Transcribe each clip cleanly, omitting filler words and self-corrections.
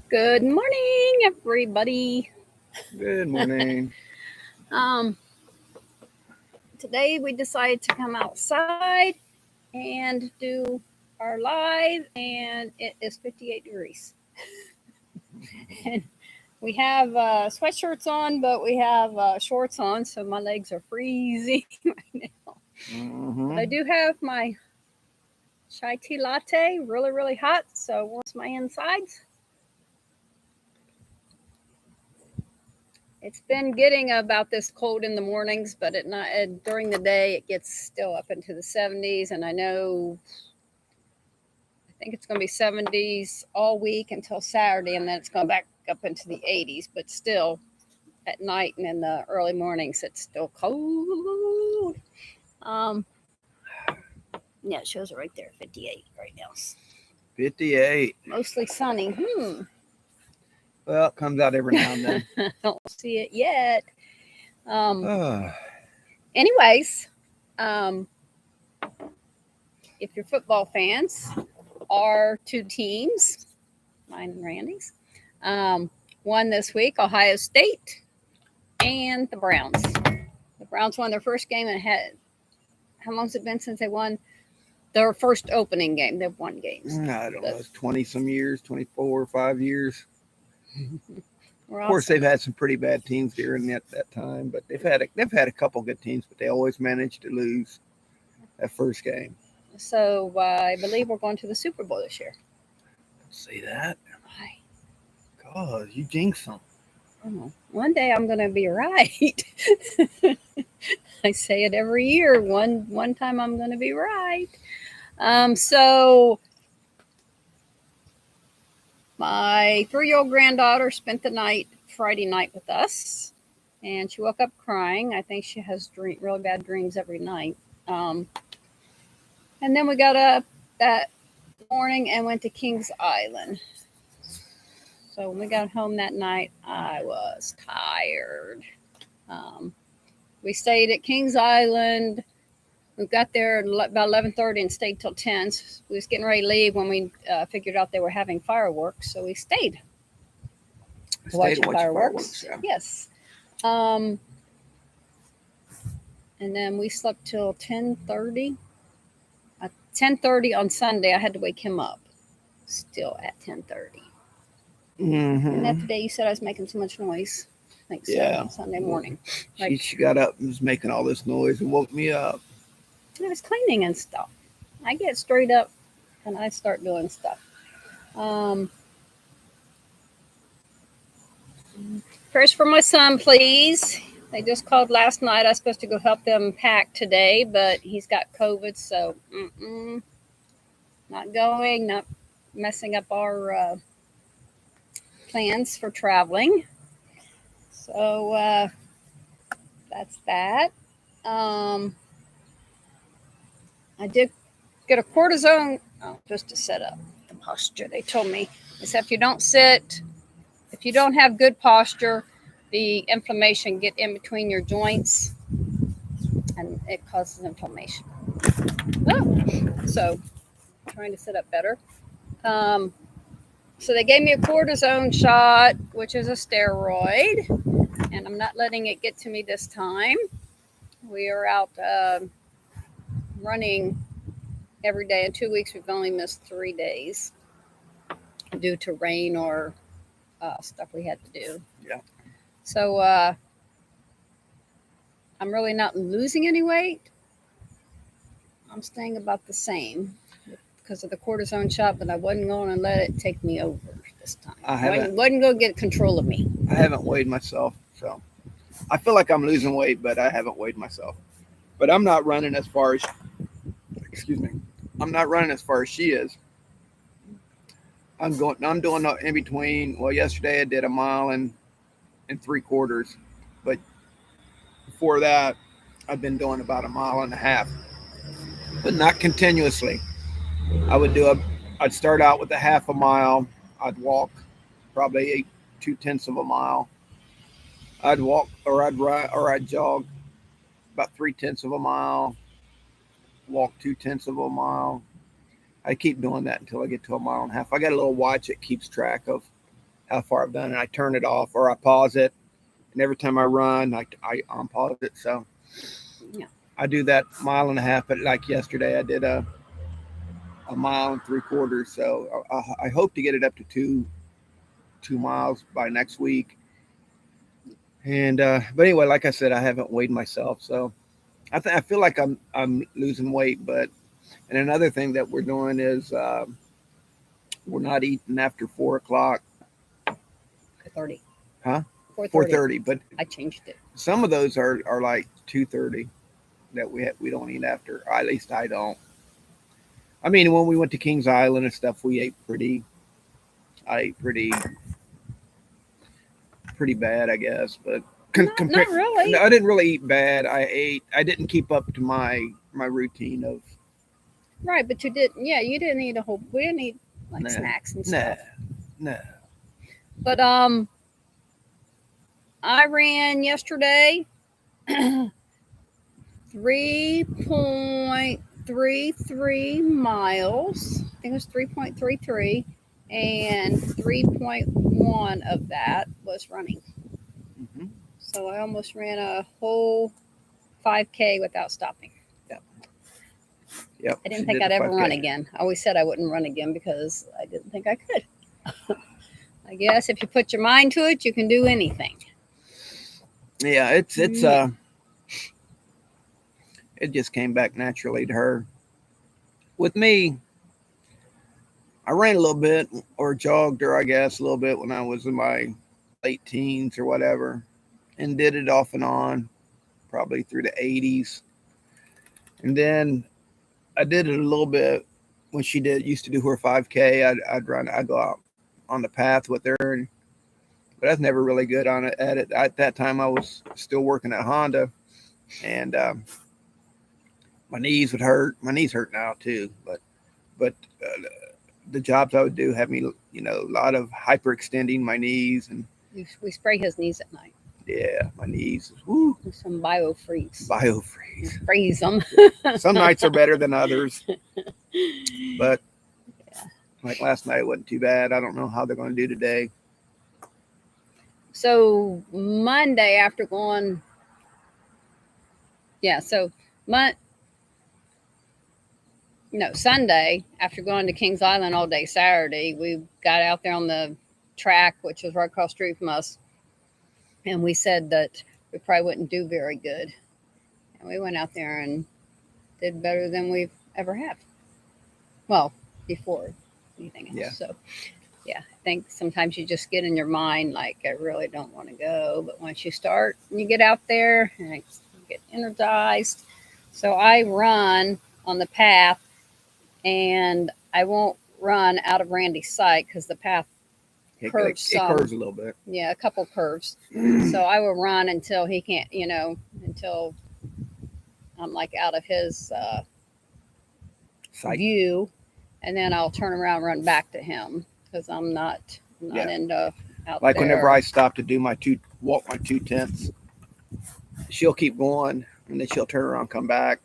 Good morning, everybody. Good morning. Um, Today we decided to come outside and do our live, and it is 58 degrees. And we have sweatshirts on, but we have shorts on, so my legs are freezing right now. But I Mm-hmm. do have my chai tea latte, really hot. So once my insides, it's been getting about this cold in the mornings, but at night during the day it gets still up into the 70s, and I think it's going to be 70s all week until Saturday, and then it's going back up into the 80s. But still, at night and in the early mornings, it's still cold. Um, yeah, it shows it right there, 58 right now. 58. Mostly sunny. Well, it comes out every now and then. I don't see it yet. Um, Oh, anyways, um, if you're football fans, our two teams, mine and Randy's, um, won this week, Ohio State and the Browns. The Browns won their first game and had, how long has it been since they won their first opening game? They've won games. I don't know. But It's 20 some years, 24 or 5 years. we're Of course, awesome. they've had some pretty bad teams during that time, but they've had a couple good teams, but they always managed to lose that first game. So I believe we're going to the Super Bowl this year. Don't say that. Why? God, you jinx them. Oh, one day I'm going to be right. I say it every year. One time I'm going to be right. So my 3-year-old granddaughter spent the night Friday night with us, and she woke up crying. I think she has really bad dreams every night. Um, and then we got up that morning and went to Kings Island. So when we got home that night, I was tired. Um, we stayed at Kings Island. We got there about 11:30 and stayed till 10. So we was getting ready to leave when we figured out they were having fireworks, so we stayed I to stayed watch to the watch the fireworks. fireworks. Yeah. Yes. Um, and then we slept till 10:30. 10:30 on Sunday, I had to wake him up. Still at 10:30. And that Mm-hmm. the day you said I was making too much noise. I think so. Yeah. Sunday Well, morning. she, Like she got up and was making all this noise and woke me up. I was cleaning and stuff. I get straight up and I start doing stuff. Um, Prayers for my son, please. They just called last night. I was supposed to go help them pack today, but he's got COVID, so not going, not messing up our plans for traveling. So that's that. Um, I did get a cortisone, just to set up the posture. They told me, they said if you don't sit, if you don't have good posture, the inflammation get in between your joints and it causes inflammation. Oh, so trying to sit up better. Um, so they gave me a cortisone shot, which is a steroid, and I'm not letting it get to me this time. We are out running every day. In 2 weeks, we've only missed 3 days due to rain or stuff we had to do. Yeah. So I'm really not losing any weight. I'm staying about the same because of the cortisone shot, but I wasn't going to let it take me over this time. I haven't Wasn't going to get control of me. I haven't weighed myself, so I feel like I'm losing weight, but I haven't weighed myself. But I'm not running as far as excuse me. I'm not running as far as she is. I'm doing in between. Well, yesterday I did a mile and 3/4, but before that I've been doing about a mile and a half, but not continuously. I would do a I'd start out with a half a mile. I'd walk probably 2/10 of a mile. I'd walk or I'd ride or I'd jog about 3/10 of a mile, walk 2/10 of a mile. I keep doing that until I get to a mile and a half. I got a little watch that keeps track of how far I've done, and I turn it off or I pause it. And every time I run, I unpause it. So Yeah. I do that 1.5 miles. But like yesterday, I did a 1.75 miles. So I hope to get it up to 2 miles by next week. And but anyway, like I said, I haven't weighed myself, so I feel like I'm losing weight. But and another thing that we're doing is we're not eating after 4 o'clock. 4:30. Huh? 4:30. 4:30. But I changed it. some of those are like 2:30 that we don't eat after. Or at least I don't. I mean, when we went to Kings Island and stuff, we ate pretty. I ate pretty bad, I guess. But Not really. I didn't really eat bad. I didn't keep up to my routine of Right, but you didn't. Yeah, you didn't eat a whole. We didn't eat like nah, snacks and nah, stuff. nah. But I ran yesterday 3.33 miles. I think it was 3.33, and 3.1 of that was running. Mm-hmm. So I almost ran a whole 5K without stopping. Yep. I didn't she think did I'd the ever 5K. run again. I always said I wouldn't run again because I didn't think I could. I guess if you put your mind to it, you can do anything. Yeah, it just came back naturally to her. With me, I ran a little bit or jogged her, I guess, a little bit when I was in my late teens or whatever, and did it off and on, probably through the 80s. And then I did it a little bit when she used to do her 5K. I'd go out on the path with her, but I was never really good on it at it. At that time, I was still working at Honda, and my knees would hurt. My knees hurt now too, but the jobs I would do had me, a lot of hyperextending my knees, and We spray his knees at night yeah, my knees, woo, with some biofreeze. biofreeze. Freeze them. Some nights are better than others, but like last night wasn't too bad. I don't know how they're going to do today. So Monday after going, yeah. So Sunday after going to Kings Island all day Saturday, we got out there on the track, which was right across the street from us, and we said that we probably wouldn't do very good. And we went out there and did better than we've ever have. Well, before anything else. Yeah. So, yeah, I think sometimes you just get in your mind like, I really don't want to go. But once you start and you get out there and you get energized. So I run on the path, and I won't run out of Randy's sight because the path curves It some. curves a little bit. Yeah, a couple curves. So I will run until he can't, until I'm like out of his Sight. view, and then I'll turn around and run back to him because I'm not Yeah. into out Like there. whenever I stop to do walk my 2/10, she'll keep going, and then she'll turn around, and come back.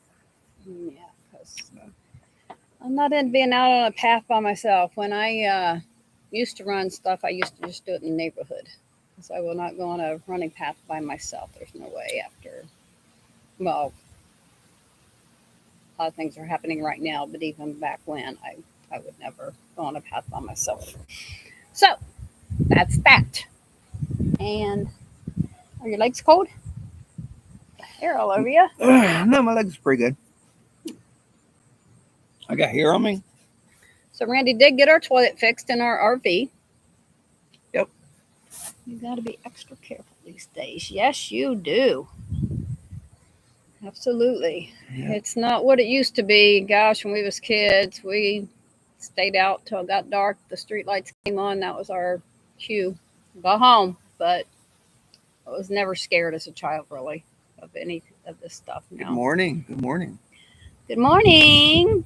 Yeah, because I'm not into being out on a path by myself. When I used to run stuff, I used to just do it in the neighborhood. So I will not go on a running path by myself. There's no way after. Well, a lot of things are happening right now, but even back when, I would never go on a path by myself. So that's that. And are your legs cold? Hair all over you. No, my legs are pretty good. I got hair on me. So Randy did get our toilet fixed in our RV. Yep. You got to be extra careful these days. Yes, you do. Absolutely. Yeah. It's not what it used to be. Gosh, when we was kids, we stayed out till it got dark. The street lights came on. That was our cue. Go home. But I was never scared as a child, really, of any of this stuff. Good No. morning. Good morning. Good morning.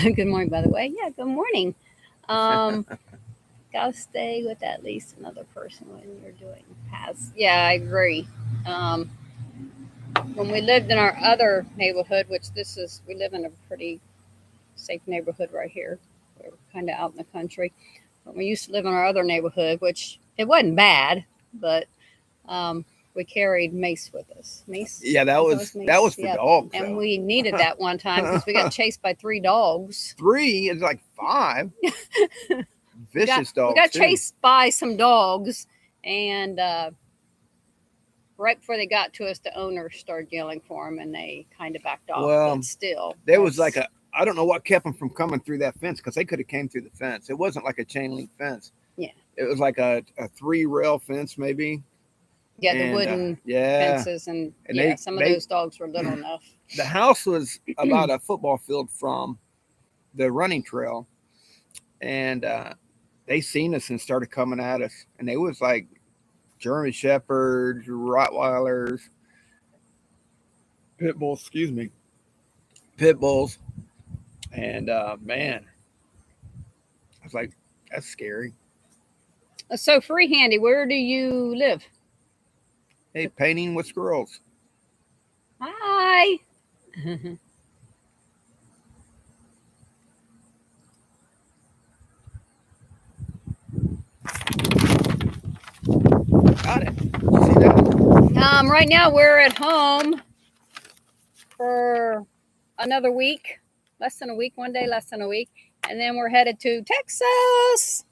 Good morning, by the way. Yeah, good morning. Gotta stay with at least another person when you're doing paths. Yeah, I agree. When we lived in our other neighborhood, which we live in a pretty safe neighborhood right here. We're kind of out in the country. But we used to live in our other neighborhood, which It wasn't bad, but we carried Mace with us. Mace. Yeah, that was Mace? for Yeah. dogs. And though. we needed that one time because we got chased by 3 dogs. 3 is like 5 vicious dogs. We got too. chased by some dogs, and right before they got to us, the owners started yelling for them, and they kind of backed off. Well, but still, there was like I don't know what kept them from coming through that fence because they could have came through the fence. It wasn't like a chain link fence. Yeah. It was like a 3-rail fence maybe. Yeah, the wooden fences, and some of those dogs were little enough. The house was about a football field from the running trail, and they seen us and started coming at us, and they was like German Shepherds, Rottweilers, pit bulls, and man, I was like, that's scary. So, Free Handy, where do you live? Hey, painting with squirrels. Hi. Got it. See that? Right now we're at home for another week, less than a week, one day less than a week, and then we're headed to Texas.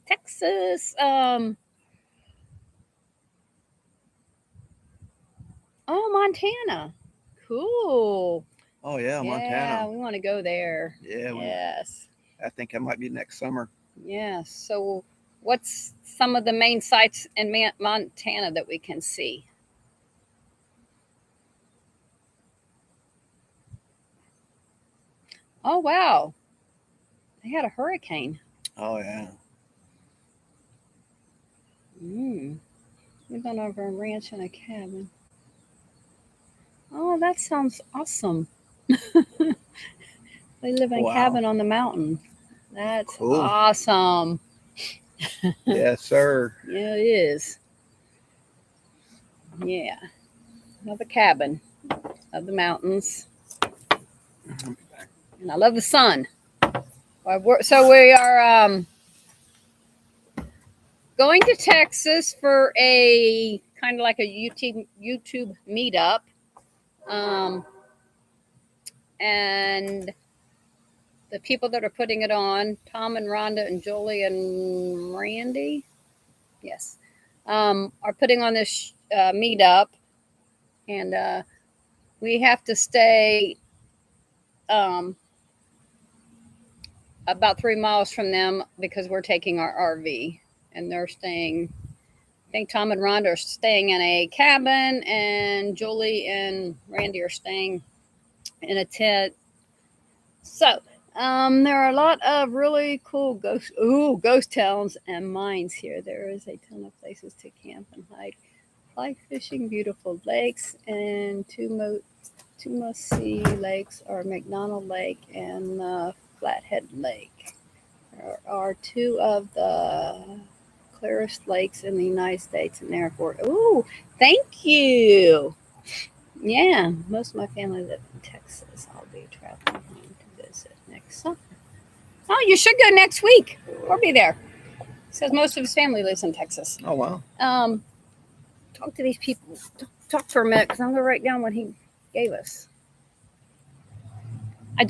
Texas. Montana. Cool. Oh yeah, Montana. Yeah, we want to go there. Yeah. Yes. I think that might be next summer. Yeah. So, what's some of the main sites in Montana that we can see? Oh wow, they had a hurricane. Oh yeah. We've been over a ranch and a cabin. Oh, that sounds awesome. They live in a cabin on the mountain. That's cool. Awesome. Yes, sir. Yeah, it is. Yeah. Love a cabin. Love the mountains. And I love the sun. So we are going to Texas for a kind of like a YouTube meetup. And the people that are putting it on, Tom and Rhonda and Julie and Randy, yes, are putting on this meetup. And we have to stay about 3 miles from them because we're taking our RV. And they're staying, I think Tom and Rhonda are staying in a cabin, and Julie and Randy are staying in a tent. So there are a lot of really cool ghost towns and mines here. There is a ton of places to camp and hike, fly fishing, beautiful lakes, and two must-see lakes are McDonald Lake and Flathead Lake. There are 2 of the clearest lakes in the United States, and therefore, thank you. Yeah, most of my family live in Texas. I'll be traveling home to visit next summer. Oh, you should go next week. Or be there. It says most of his family lives in Texas. Oh, wow. Talk to these people. Talk for a minute, because I'm going to write down what he gave us. I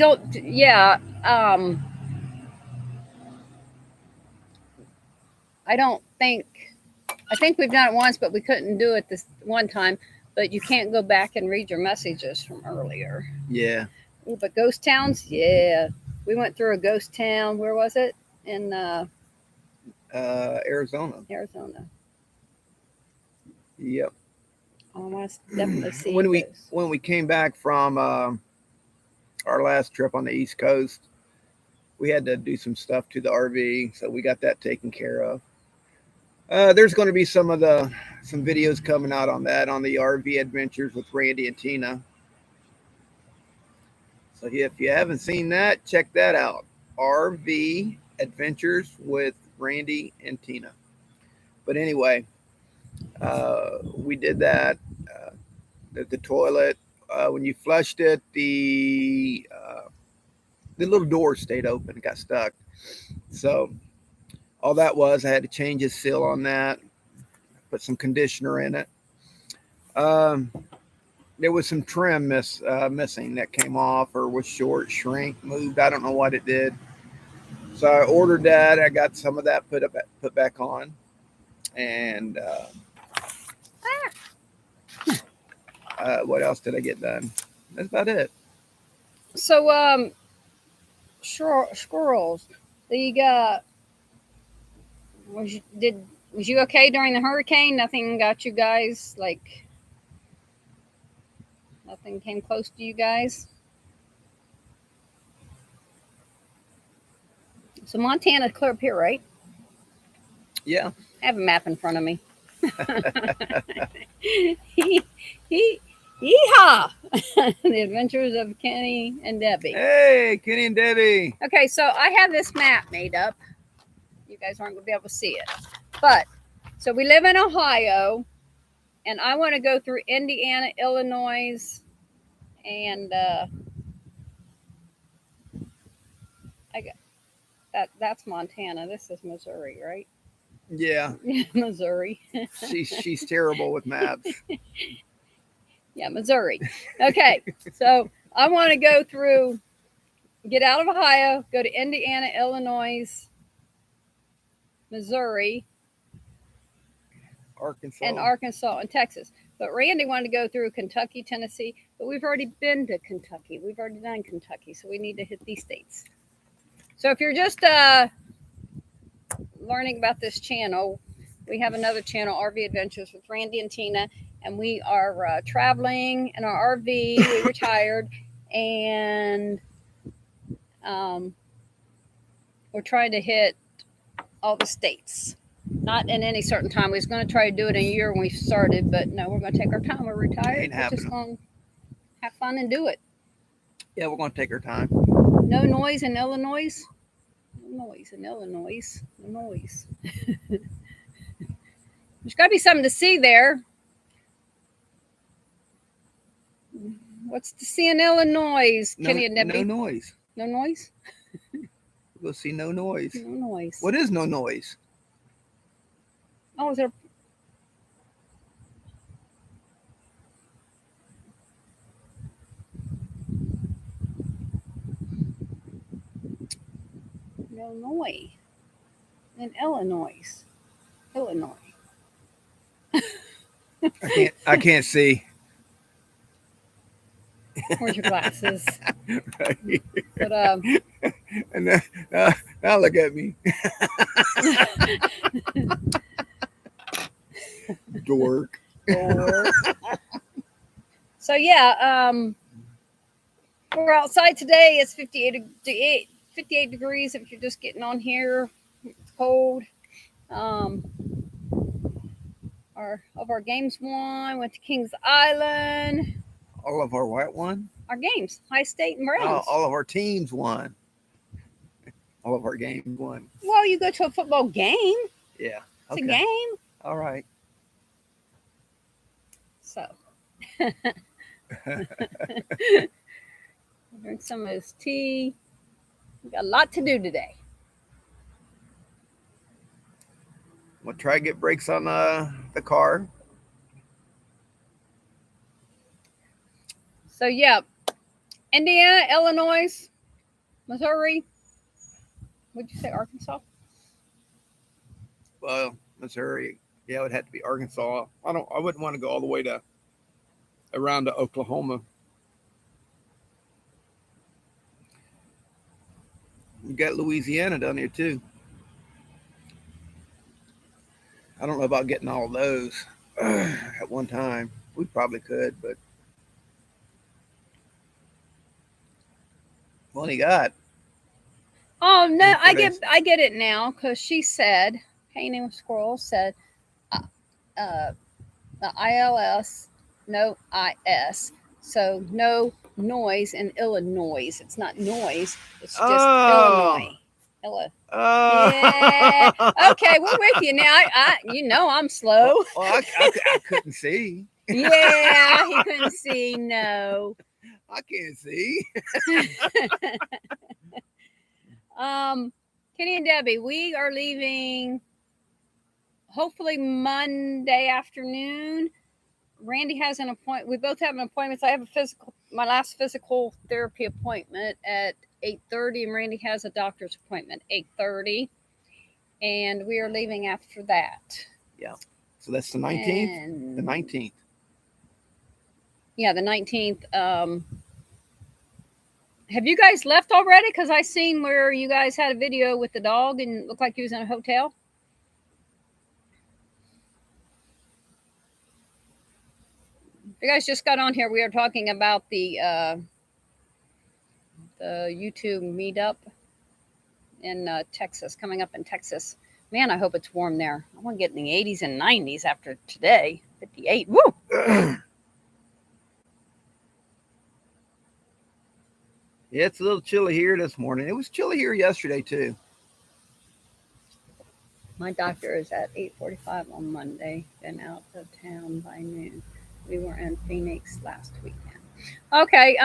think we've done it once, but we couldn't do it this one time. But you can't go back and read your messages from earlier. Yeah. Ooh, but ghost towns, yeah. We went through a ghost town. Where was it? In Arizona. Arizona. Yep. I want to definitely see when we came back from our last trip on the East Coast, we had to do some stuff to the RV, so we got that taken care of. There's going to be some videos coming out on that, on the RV adventures with Randy and Tina. So if you haven't seen that, check that out. RV adventures with Randy and Tina. But anyway, we did that. The toilet, when you flushed it, the little door stayed open, got stuck. So all that was, I had to change his seal on that, put some conditioner in it. There was some trim missing that came off or was short, shrink, moved. I don't know what it did. So I ordered that. I got some of that put back on, and what else did I get done? That's about it. So, squirrels. Was you okay during the hurricane? Nothing got you guys, like nothing came close to you guys. So Montana's clear up here, right? Yeah. I have a map in front of me. Yeehaw! The Adventures of Kenny and Debbie. Hey, Kenny and Debbie. Okay, so I have this map made up. You guys aren't going to be able to see it. But, so we live in Ohio, and I want to go through Indiana, Illinois, and that's Montana. This is Missouri, right? Yeah. Missouri. She's terrible with maps. Yeah, Missouri. Okay, so I want to go through, get out of Ohio, go to Indiana, Illinois, Missouri, Arkansas, and Texas. But Randy wanted to go through Kentucky, Tennessee, but we've already been to Kentucky. We've already done Kentucky, so we need to hit these states. So if you're just learning about this channel, we have another channel, RV Adventures with Randy and Tina, and we are traveling in our RV. We retired, and we're trying to hit all the states. Not in any certain time. We was going to try to do it in a year when we started, but no, we're going to take our time. We're retired. We're just going to have fun and do it. Yeah, we're going to take our time. No noise in Illinois. No noise in Illinois. No noise. There's got to be something to see there. What's to see in Illinois, Kenny and Debbie? No noise. No noise? We'll see no noise. No noise. What is no noise? Oh, is there? Illinois. In Illinois. Illinois. I can't see. Where's your glasses? Right. But And now look at me. Dork. So yeah, we're outside today. It's 58 degrees. If you're just getting on here, it's cold. Our games won. Went to Kings Island. All of our what won? Our games, High State and Browns. All of our teams won. All of our games won. Well, you go to a football game. Yeah. It's a game. All right. So, drink some of his tea. We got a lot to do today. We'll try to get brakes on the car. So, yeah, Indiana, Illinois, Missouri. Would you say Arkansas? Well, Missouri. Yeah, it would have to be Arkansas. I wouldn't want to go all the way around to Oklahoma. You got Louisiana down here too. I don't know about getting all of those at one time. We probably could, but what do you got? Oh no, I get it now because she said, "Hey, name of Squirrel said, the ILS, no IS, so no noise in Illinois. It's not noise. It's just Illinois." Yeah. Okay, we're with you now. I'm slow. Well, I couldn't see. Yeah, he couldn't see. No, I can't see. Kenny and Debbie, we are leaving hopefully Monday afternoon. Randy has an appointment. We both have an appointment. So I have my last physical therapy appointment at 8:30, and Randy has a doctor's appointment 8:30, and we are leaving after that. Yeah. So that's the 19th. And the 19th. Yeah, the 19th. Have you guys left already? Because I seen where you guys had a video with the dog and it looked like you was in a hotel. You guys just got on here. We are talking about the YouTube meetup in Texas, coming up in Texas. Man, I hope it's warm there. I want to get in the 80s and 90s after today. 58. Woo! Yeah, it's a little chilly here this morning. It was chilly here yesterday too. My doctor is at 8:45 on Monday. Been out of town by noon. We were in Phoenix last weekend. Okay.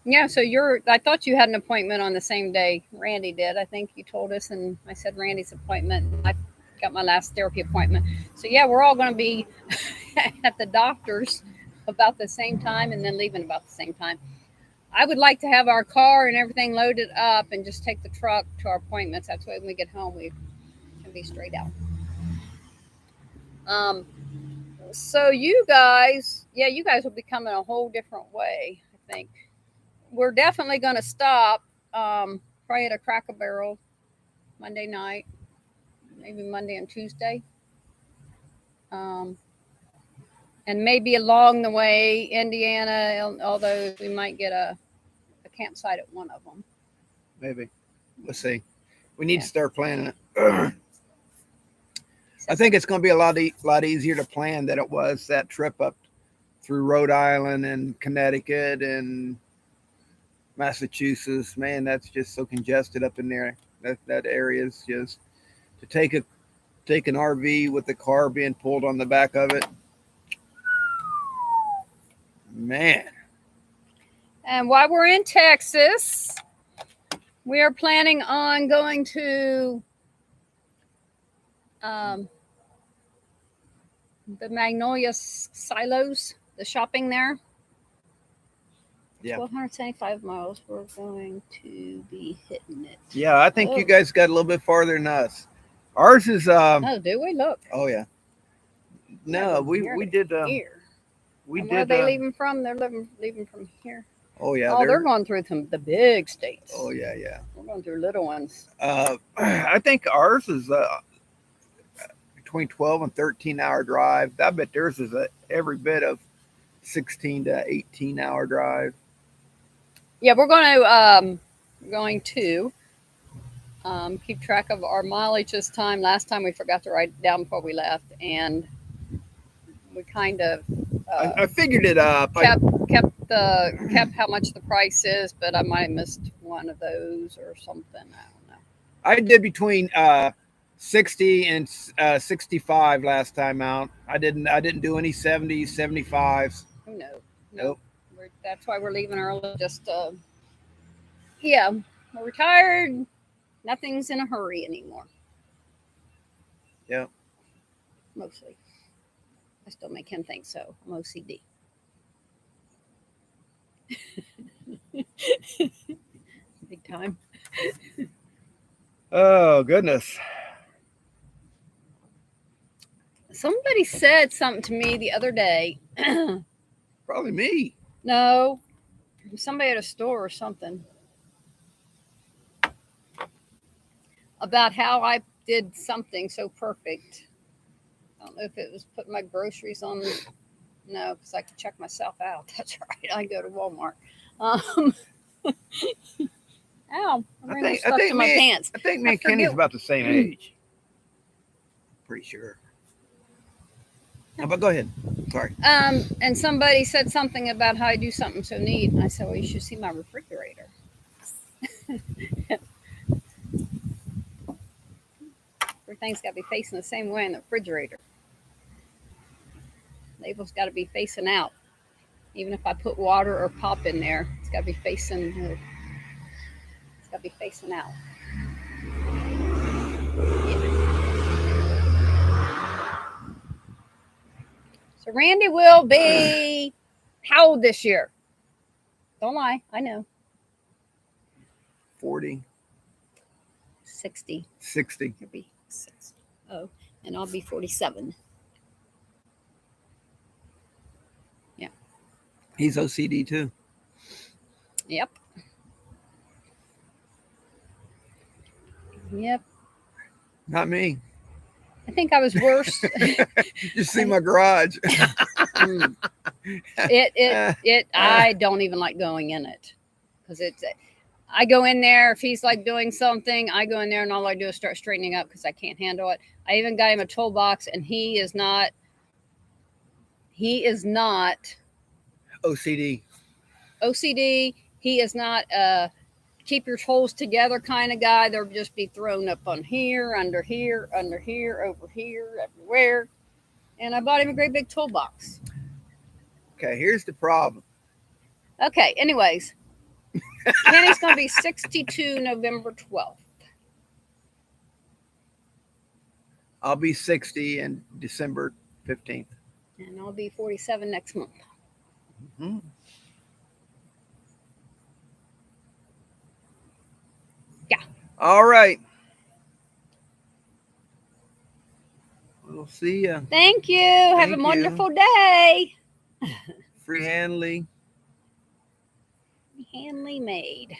Yeah. So I thought you had an appointment on the same day Randy did. I think you told us, and I said Randy's appointment. I got my last therapy appointment. So yeah, we're all going to be at the doctor's about the same time, and then leaving about the same time. I would like to have our car and everything loaded up and just take the truck to our appointments. That's why when we get home, we can be straight out. So you guys will be coming a whole different way, I think. We're definitely going to stop probably at a Cracker Barrel Monday night, maybe Monday and Tuesday. And maybe along the way, Indiana, although we might get a campsite at one of them. Maybe. Let's see. We need to start planning it. I think it's going to be a lot easier to plan than it was that trip up through Rhode Island and Connecticut and Massachusetts. Man, that's just so congested up in there. That area is just to take an RV with the car being pulled on the back of it. Man. And while we're in Texas, we are planning on going to the Magnolia Silos, the shopping there. Yeah. 1,275 miles. We're going to be hitting it. Yeah, I think you guys got a little bit farther than us. Ours is oh, do we? Look. Oh yeah. No, we did here. We and did. Where are they leaving from? They're leaving from here. Oh yeah. Oh, they're going through the big states. Oh yeah. We're going through little ones. I think ours is between 12 and 13-hour drive. I bet theirs is every bit of 16 to 18-hour drive. Yeah, we're going to keep track of our mileage this time. Last time we forgot to write it down before we left, and we kind of I figured it up. Kept how much the price is, but I might have missed one of those or something. I don't know. I did between 60 and 65 last time out. I didn't do any 70s, 75s. No. Nope. That's why we're leaving early. Just we're retired. Nothing's in a hurry anymore. Yeah. Mostly. I still make him think so. I'm OCD. Big time. Oh, goodness. Somebody said something to me the other day. Probably me. No. Somebody at a store or something. About how I did something so perfect. I don't know if it was putting my groceries on. No, because I can check myself out. That's right. I go to Walmart. Ow! I think to my pants. I think me and Kenny's about the same age. Pretty sure. No, but go ahead. Sorry. And somebody said something about how I do something so neat. And I said, well, you should see my refrigerator. Everything's got to be facing the same way in the refrigerator. Label's got to be facing out. Even if I put water or pop in there, it's got to be facing. It's got to be facing out. So Randy will be how old this year? Don't lie, I know. 40, 60. 60. He'll be 60. Oh, and I'll be 47. Yeah. He's OCD too. Yep. Yep. Not me. I think I was worse. You see my garage. Mm. I don't even like going in it because I go in there if he's like doing something, I go in there and all I do is start straightening up because I can't handle it. I even got him a toolbox and he is not OCD. He is not keep your tools together kind of guy. They'll just be thrown up on here, under here, over here, everywhere. And I bought him a great big toolbox. Okay, here's the problem. Okay, anyways. Kenny's going to be 62 November 12th. I'll be 60 in December 15th. And I'll be 47 next month. Mm-hmm. Yeah. All right. We'll see you. Thank you. Have a wonderful day. Free Hanley. Hanley made.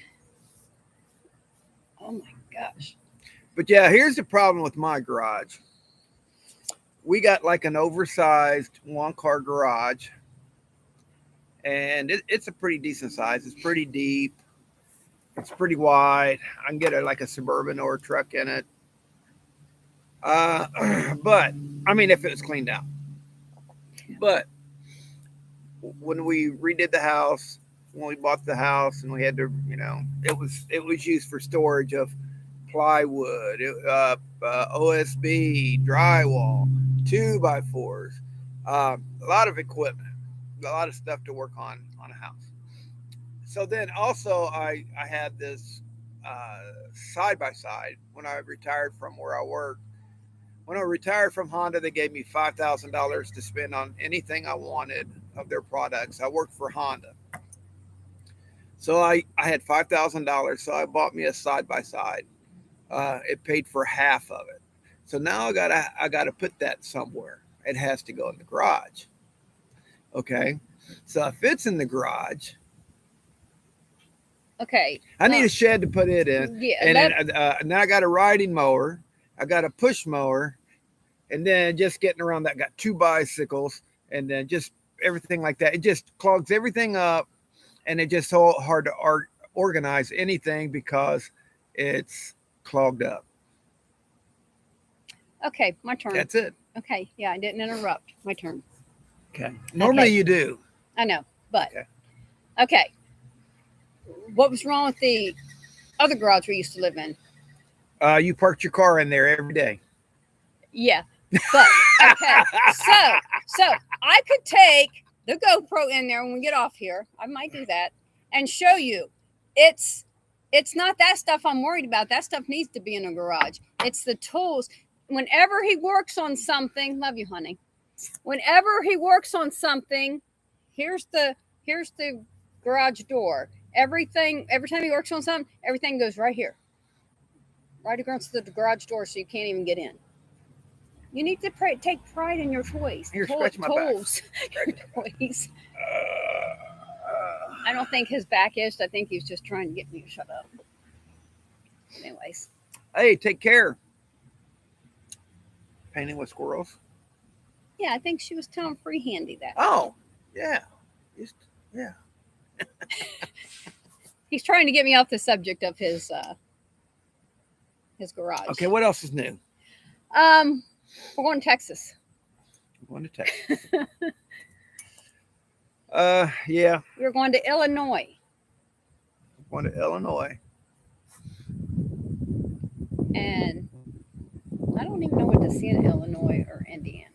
Oh my gosh. But yeah, here's the problem with my garage. We got like an oversized one-car garage. And it's a pretty decent size. It's pretty deep. It's pretty wide. I can get like a Suburban or a truck in it. But I mean, if it was cleaned out. But when we redid the house, when we bought the house, and we had to, it was used for storage of plywood, OSB, drywall, 2x4s, a lot of equipment, a lot of stuff to work on a house. So then also I had this side by side when I retired from where I worked. When I retired from Honda, they gave me $5,000 to spend on anything I wanted of their products. I worked for Honda. So I had $5,000. So I bought me a side by side. It paid for half of it. So now I gotta put that somewhere. It has to go in the garage. Okay. So if it's in the garage, okay, I need a shed to put it in. Yeah, and then I got a riding mower. I got a push mower, and then just getting around that, got 2 bicycles, and then just everything like that. It just clogs everything up, and it's just so hard to organize anything because it's clogged up. Okay, my turn. That's it. Okay, yeah, I didn't interrupt. My turn. Okay. Normally you do. I know, but okay. What was wrong with the other garage we used to live in? You parked your car in there every day. Yeah, but okay. So I could take the GoPro in there when we get off here. I might do that and show you. It's not that stuff I'm worried about. That stuff needs to be in a garage. It's the tools. Whenever he works on something, love you, honey. Whenever he works on something, here's the garage door. Every time he works on something, everything goes right here. Right against the garage door so you can't even get in. You need to take pride in your toys. Here, scratch my back. Toys. I don't think his back is. I think he's just trying to get me to shut up. Anyways. Hey, take care. Painting with squirrels? Yeah, I think she was telling Free Handy that. Oh, yeah. Yeah. He's trying to get me off the subject of his garage. Okay, what else is new? We're going to Texas. We're going to Texas. Yeah. We're going to Illinois. We're going to Illinois. And I don't even know what to see in Illinois or Indiana.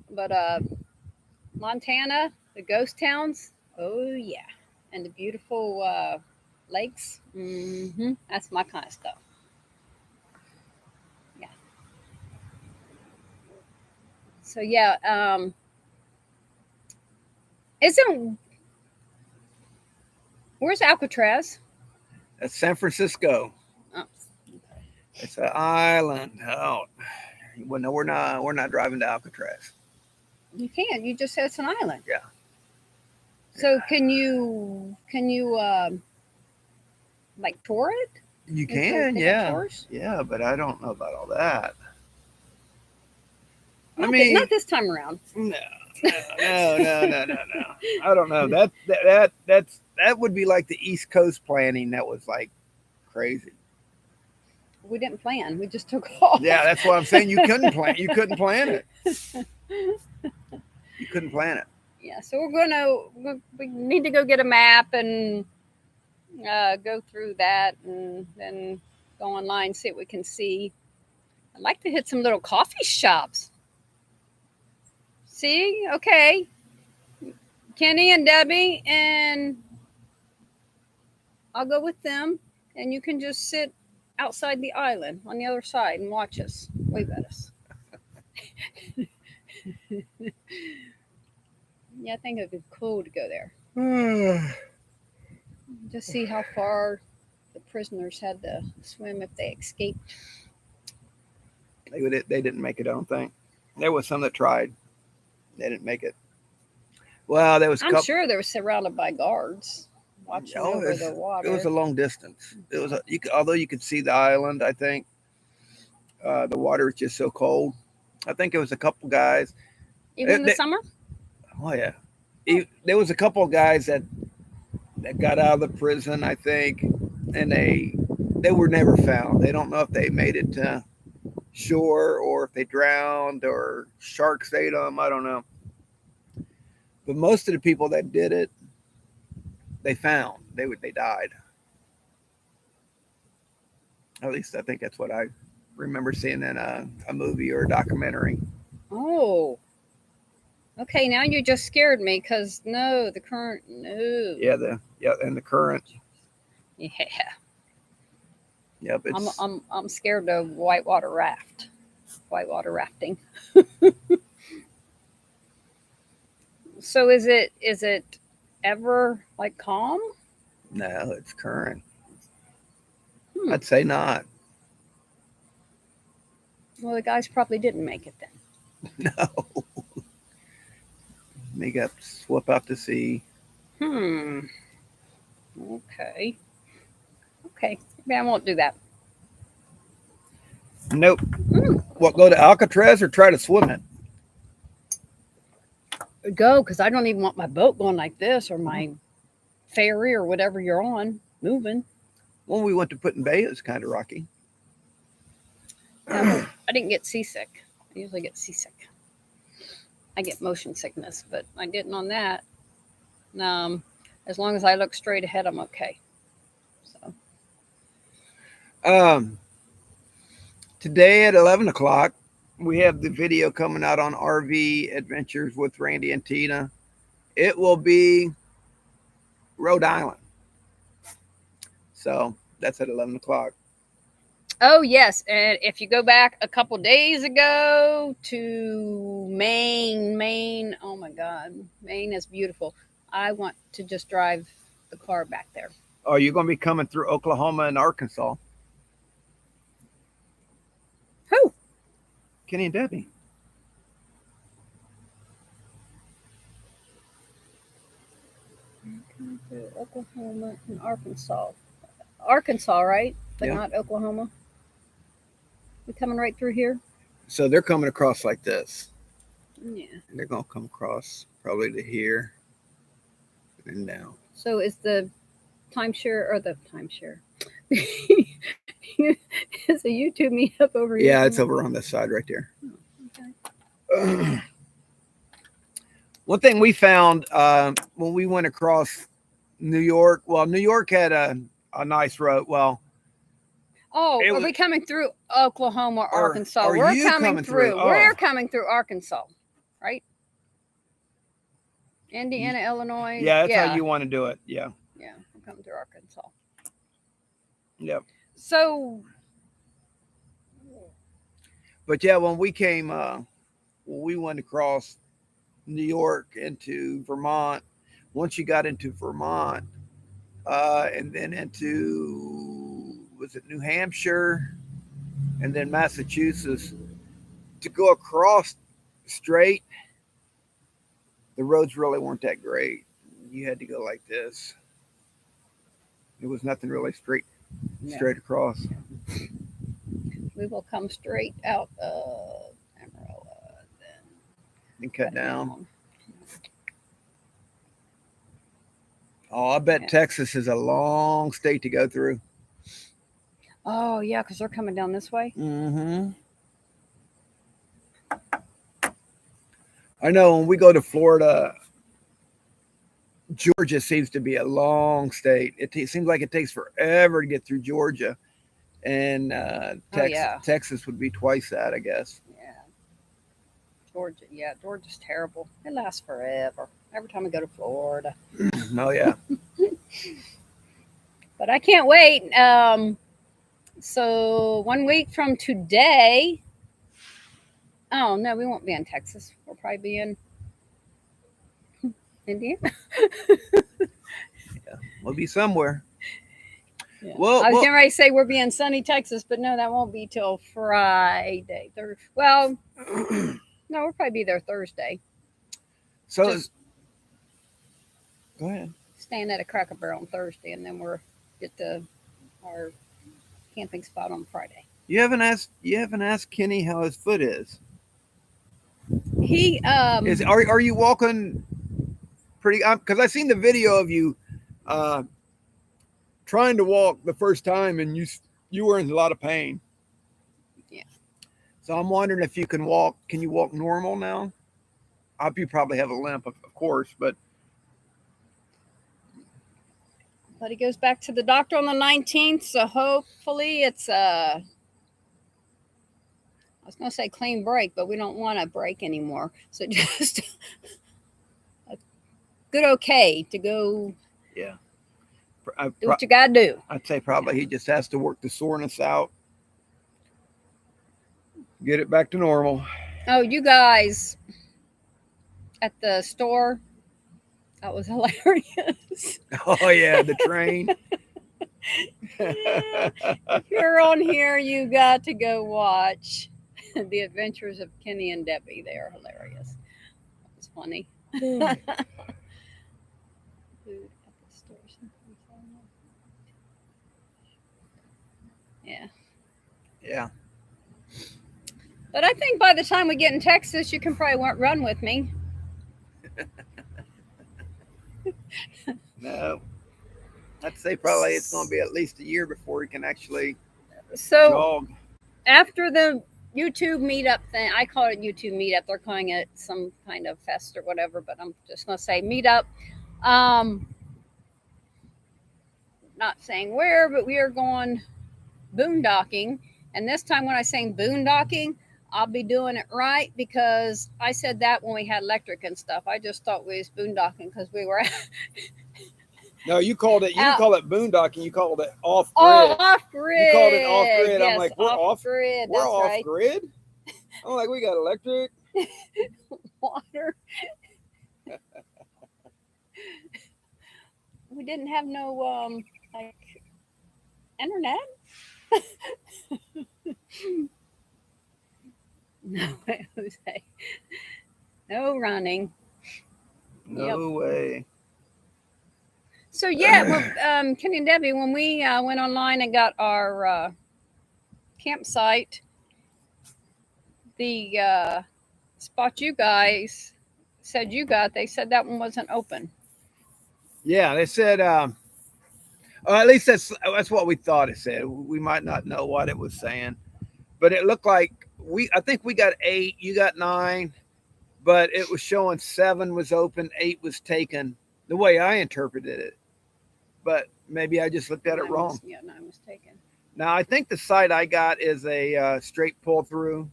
But Montana, the ghost towns, oh yeah. And the beautiful lakes. That's my kind of stuff. Yeah. So yeah, isn't where's Alcatraz? That's San Francisco. Oh, It's an island out. Well, no, we're not. We're not driving to Alcatraz. you can't. You just said it's an island. Yeah. So can you like tour it? You Is there can, different yeah, tours? yeah, but I don't know about all that. Not this time around. No, no. I don't know. That would be like the East Coast planning. That was like crazy. We didn't plan. We just took off. Yeah, that's what I'm saying. You couldn't plan. You couldn't plan it. You couldn't plan it. Yeah. So we need to go get a map and go through that, and then go online, see what we can see. I'd like to hit some little coffee shops. See, okay, Kenny and Debbie, and I'll go with them, and you can just sit outside the island on the other side and watch us, wave at us. Yeah, I think it'd be cool to go there. Just see how far the prisoners had to swim if they escaped. They didn't make it. I don't think there was some that tried. They didn't make it. Well, there was. I'm sure they were surrounded by guards watching over the water. It was a long distance. It was although you could see the island. I think the water was just so cold. I think it was a couple guys. Even in the summer? Oh yeah, there was a couple of guys that got out of the prison, I think, and they were never found. They don't know if they made it to shore or if they drowned or sharks ate them. I don't know. But most of the people that did it, they found. They died. At least I think that's what I remember seeing in a movie or a documentary. Oh. Okay, now you just scared me because the current, no. Yeah, and the current. Yeah. Yep, I'm scared of whitewater rafting. So is it ever like calm? No, it's current. I'd say not. Well, the guys probably didn't make it then. No. They got swept out to sea. Okay. Maybe I won't do that. Nope. What, go to Alcatraz or try to swim it? Go, because I don't even want my boat going like this, or my ferry, or whatever you're on, moving. When we went to Put in Bay, it was kind of rocky. I didn't get seasick. I usually get seasick. I get motion sickness, but I didn't on that. As long as I look straight ahead, I'm okay. So. Today at 11 o'clock, we have the video coming out on RV Adventures with Randy and Tina. It will be Rhode Island. So that's at 11 o'clock. Oh, yes. And if you go back a couple days ago to Maine, oh my God, Maine is beautiful. I want to just drive the car back there. Oh, you're going to be coming through Oklahoma and Arkansas. Who? Kenny and Debbie. Oklahoma and Arkansas. Arkansas, right? But Yeah. not Oklahoma. We coming right through here? So they're coming across like this. Yeah. And they're going to come across probably to here and down. So is the timeshare or the timeshare? Is a YouTube meetup over here? Yeah, it's over on this side right there. Oh, okay. One thing we found when we went across New York, well, New York had a nice road. Well, are we coming through Oklahoma or Arkansas? We're coming through. We're coming through Arkansas, right? Indiana, Illinois. Yeah, that's how you want to do it. Yeah. Yeah, we're coming through Arkansas. Yep. So, But yeah, when we came, when we went across New York into Vermont, once you got into Vermont, and then into, was it New Hampshire, and then Massachusetts, to go across straight, the roads really weren't that great. You had to go like this. It was nothing really yeah, straight across. we will come straight out of Amarillo, then And cut cut down. down. Oh, I bet Yeah. Texas is a long state to go through. Oh, yeah, because they're coming down this way. Mm-hmm. I know when we go to Florida, Georgia seems to be a long state. Seems like it takes forever to get through Georgia, and Oh, yeah. Texas would be twice that, I guess. Yeah. Georgia. Yeah, Georgia's terrible. It lasts forever. Every time we go to Florida. Oh yeah. But I can't wait. So 1 week from today. Oh no, we won't be in Texas. We'll probably be in Indiana. We'll be somewhere. Yeah. Well, I was getting ready to say we'll be in sunny Texas, but no, that won't be till Friday. Well, no, we'll probably be there Thursday. so Just- go ahead. Staying at a Cracker Barrel on Thursday, and then we're get to our camping spot on Friday. You haven't asked Kenny how his foot is. He Are you walking pretty? Because I seen the video of you trying to walk the first time, and you were in a lot of pain. Yeah. So I'm wondering if you can walk. Can you walk normal now? You probably have a limp, of course, but he goes back to the doctor on the 19th, so hopefully it's I was going to say clean break, but we don't want a break anymore. So just a good okay to go yeah. do what you got to do. I'd say probably he just has to work the soreness out, get it back to normal. Oh, you guys at the store, that was hilarious. Oh yeah, the train. If you're on here, you got to go watch The Adventures of Kenny and Debbie. They are hilarious. It's funny. Food at the store. Yeah. Yeah. But I think by the time we get in Texas, you can probably run with me. No. I'd say probably it's going to be at least a year before he can actually So jog. after the YouTube meetup thing, I call it YouTube meetup. They're calling it some kind of fest or whatever, but I'm just going to say meetup. Not saying where, but we are going boondocking. And this time when I say boondocking, I'll be doing it right because I said that when we had electric and stuff. I just thought we was boondocking because we were No, you called it. You didn't call it boondocking. You called it off grid. off grid. You called it off grid. Yes, I'm like, we're off grid. We're That's off right. grid. I'm like, we got electric. Water. We didn't have no like internet. No, Jose. No running. No way. So yeah, well, Kenny and Debbie, when we went online and got our campsite, the spot you guys said you got, they said that one wasn't open. Yeah, they said. At least that's what we thought it said. We might not know what it was saying, but it looked like I think we got 8. You got 9, but it was showing 7 was open, 8 was taken. The way I interpreted it, but maybe I just looked at it wrong. 9 was taken. Now I think the site I got is a straight pull through,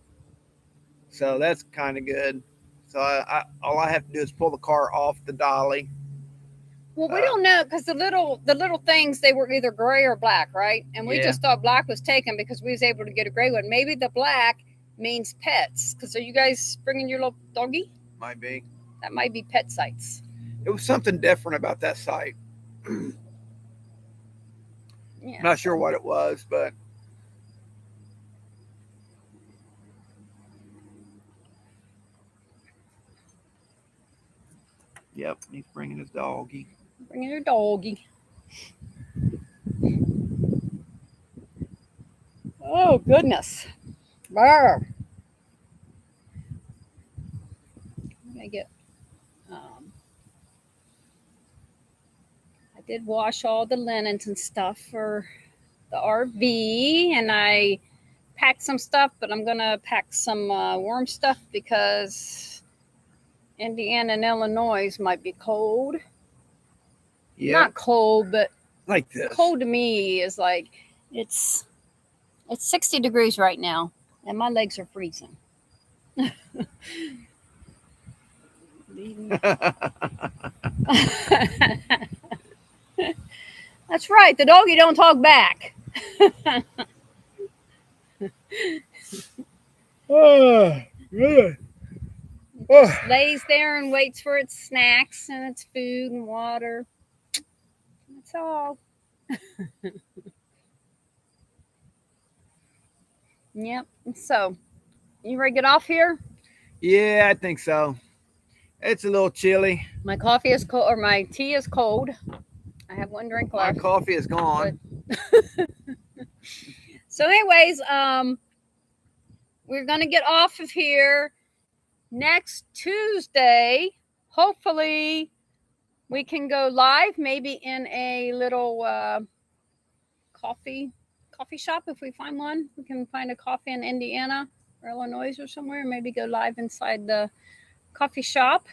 so that's kind of good. So all I have to do is pull the car off the dolly. Well, we don't know because the little things, they were either gray or black, right? And we Yeah. just thought black was taken because we was able to get a gray one. Maybe the black means pets. Because are you guys bringing your little doggy? Might be. That might be pet sites. It was something different about that site. Yeah. Not sure what it was, but yep, he's bringing his doggy. Bringing your doggy. Oh goodness. Brr. I'm gonna get. I did wash all the linens and stuff for the RV, and I packed some stuff, but I'm gonna pack some warm stuff because Indiana and Illinois might be cold. Yeah, Not cold, but like this. cold to me is like it's 60 degrees right now, and my legs are freezing. That's right. The doggy don't talk back. Oh, good. Oh. Lays there and waits for its snacks and its food and water. That's all. Yep. So, you ready to get off here? Yeah, I think so. It's a little chilly. My coffee is cold, or my tea is cold. I have one drink My left. coffee is gone. So, anyways, we're gonna get off of here next Tuesday. Hopefully, we can go live, maybe in a little coffee shop if we find one. We can find a coffee in Indiana or Illinois or somewhere. Maybe go live inside the coffee shop.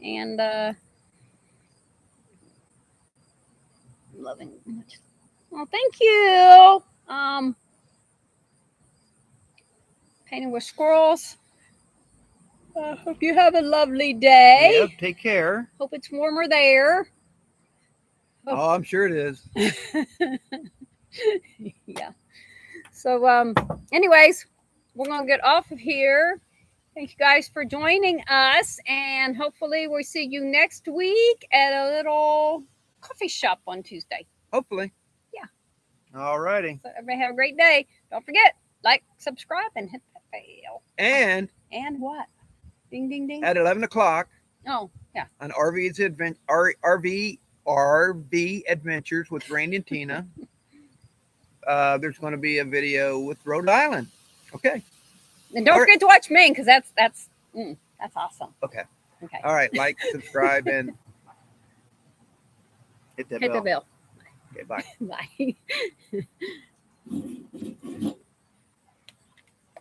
And loving it. Well, thank you. Painting with squirrels. Hope you have a lovely day. Yep, take care. Hope it's warmer there. Oh, I'm sure it is. Yeah. So, anyways, we're gonna get off of here. Thank you guys for joining us, and hopefully we'll see you next week at a little coffee shop on Tuesday. Hopefully. Yeah. All righty. So everybody have a great day. Don't forget, like, subscribe, and hit that bell. And what? Ding, ding, ding. at 11 o'clock Oh, yeah. on RV Adventures with Randy and Tina, there's going to be a video with Rhode Island. Okay. And don't forget to watch me, because that's awesome. Okay. Okay. All right. Like, subscribe, and hit that Hit the bell. bell. Okay, bye. Bye.